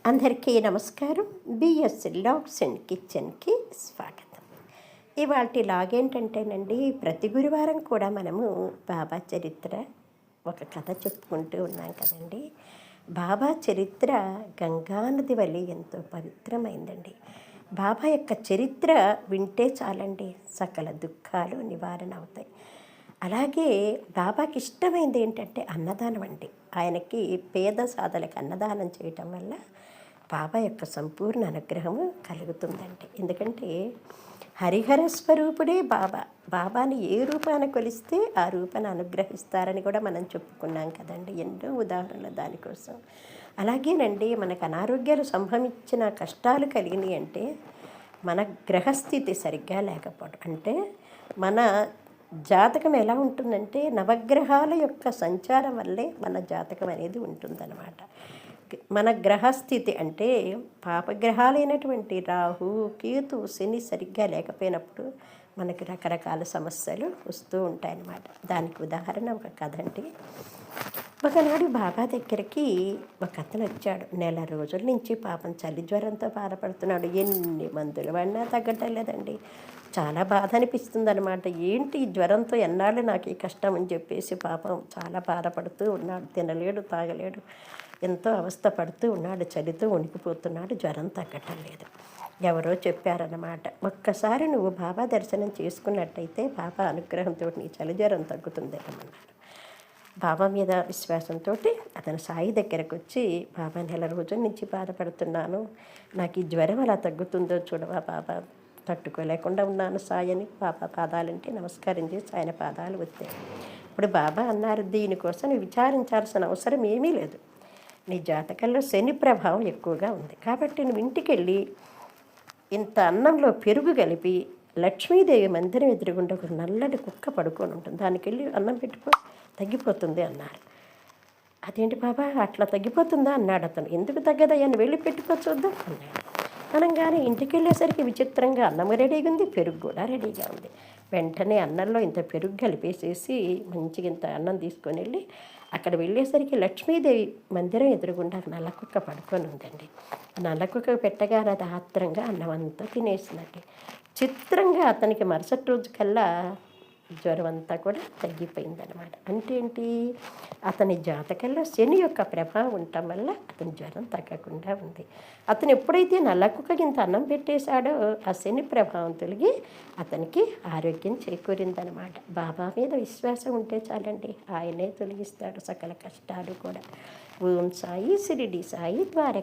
అందరికీ నమస్కారం. BS logs and కిచెన్కి స్వాగతం. ఇవాల్టి లాగ్ ఏంటంటేనండి, ప్రతి గురువారం కూడా మనము బాబా చరిత్ర ఒక కథ చెప్పుకుంటూ ఉన్నాం కదండి. బాబా చరిత్ర గంగానది వలె ఎంతో పవిత్రమైందండి. బాబా యొక్క చరిత్ర వింటే చాలండి, సకల దుఃఖాలు నివారణ అవుతాయి. అలాగే బాబాకి ఇష్టమైంది ఏంటంటే అన్నదానం అండి. ఆయనకి పేద సాధలకు అన్నదానం చేయటం వల్ల బాబా యొక్క సంపూర్ణ అనుగ్రహము కలుగుతుందండి. ఎందుకంటే హరిహర స్వరూపుడే బాబా. బాబాని ఏ రూపాన కొలిస్తే ఆ రూపాన్ని అనుగ్రహిస్తారని కూడా మనం చెప్పుకున్నాం కదండి. ఎన్నో ఉదాహరణలు దానికోసం. అలాగేనండి, మనకు అనారోగ్యాలు సంభవించిన కష్టాలు కలిగినాయి అంటే మన గ్రహస్థితి సరిగ్గా లేకపోవడం. అంటే మన జాతకం ఎలా ఉంటుందంటే నవగ్రహాల యొక్క సంచారం వల్లే మన జాతకం అనేది ఉంటుందన్నమాట. మన గ్రహస్థితి అంటే పాపగ్రహాలైనటువంటి రాహు, కేతు, శని సరిగ్గా లేకపోయినప్పుడు మనకి రకరకాల సమస్యలు వస్తూ ఉంటాయన్నమాట. దానికి ఉదాహరణ ఒక కథ అండి. ఒకనాడు బాబా దగ్గరికి ఒక అతను వచ్చాడు. నెల రోజుల నుంచి పాపం చలి జ్వరంతో బాధపడుతున్నాడు. ఎన్ని మందులు వాడినా తగ్గటం లేదండి. చాలా బాధ అనిపిస్తుంది అనమాట. ఏంటి ఈ జ్వరంతో ఎన్నాళ్ళు నాకు ఈ కష్టం అని చెప్పేసి పాపం చాలా బాధపడుతూ ఉన్నాడు. తినలేడు, తాగలేడు, ఎంతో అవస్థ పడుతూ ఉన్నాడు. చలితో వణికిపోతున్నాడు. జ్వరం తగ్గటం లేదు. ఎవరో చెప్పారన్నమాట, ఒక్కసారి నువ్వు బాబా దర్శనం చేసుకున్నట్టయితే బాబా అనుగ్రహంతో నీ చలి జ్వరం తగ్గుతుంది అన్నారు. బాబా మీద విశ్వాసంతో అతను సాయి దగ్గరకు వచ్చి, బాబా నెల రోజుల నుంచి బాధపడుతున్నాను, నాకు ఈ జ్వరం ఎలా తగ్గుతుందో చూడవా బాబా, తట్టుకోలేకుండా ఉన్నాను సాయి అని బాబా పాదాలంటే నమస్కారం చేసి ఆయన పాదాలు వచ్చాయి. ఇప్పుడు బాబా అన్నారు, దీనికోసం విచారించాల్సిన అవసరం ఏమీ లేదు. నీ జాతకంలో శని ప్రభావం ఎక్కువగా ఉంది కాబట్టి నువ్వు ఇంటికి వెళ్ళి ఇంత అన్నంలో పెరుగు కలిపి లక్ష్మీదేవి మందిరం ఎదురుగుండా ఒక నల్లటి కుక్క పడుకొని ఉంటుంది, దానికి వెళ్ళి అన్నం పెట్టుకో, తగ్గిపోతుంది అన్నారు. అదేంటి బాబా అట్లా తగ్గిపోతుందా అన్నాడు అతను. ఎందుకు తగ్గదయ్యాన్ని వెళ్ళి పెట్టుకో చూద్దాం అన్నాడు. అనగానే ఇంటికి వెళ్ళేసరికి విచిత్రంగా అన్నం రెడీగా ఉంది, పెరుగు కూడా రెడీగా ఉంది. వెంటనే అన్నంలో ఇంత పెరుగు కలిపేసేసి మంచిగా ఇంత అన్నం తీసుకొని వెళ్ళి అక్కడ వెళ్ళేసరికి లక్ష్మీదేవి మందిరం ఎదురుగుండా నల్ల కుక్క పడుకొని ఉందండి. నల్ల కుక్క పెట్టగానే అది ఆత్రంగా అన్నం అంతా తినేసిందండి. చిత్రంగా అతనికి మరుసటి రోజు కల్లా జ్వరం అంతా కూడా తగ్గిపోయిందనమాట. అంటే ఏంటి, అతని జాతకంలో శని యొక్క ప్రభావం ఉండటం వల్ల అతని జ్వరం తగ్గకుండా ఉంది. అతను ఎప్పుడైతే నల్లకుక్కకి ఇంత అన్నం పెట్టేశాడో ఆ శని ప్రభావం తొలగి అతనికి ఆరోగ్యం చేకూరిందనమాట. బాబా మీద విశ్వాసం ఉంటే చాలండి, ఆయనే తొలగిస్తాడు సకల కష్టాలు కూడా. ఓం సాయి, షిరిడి సాయి, ద్వారక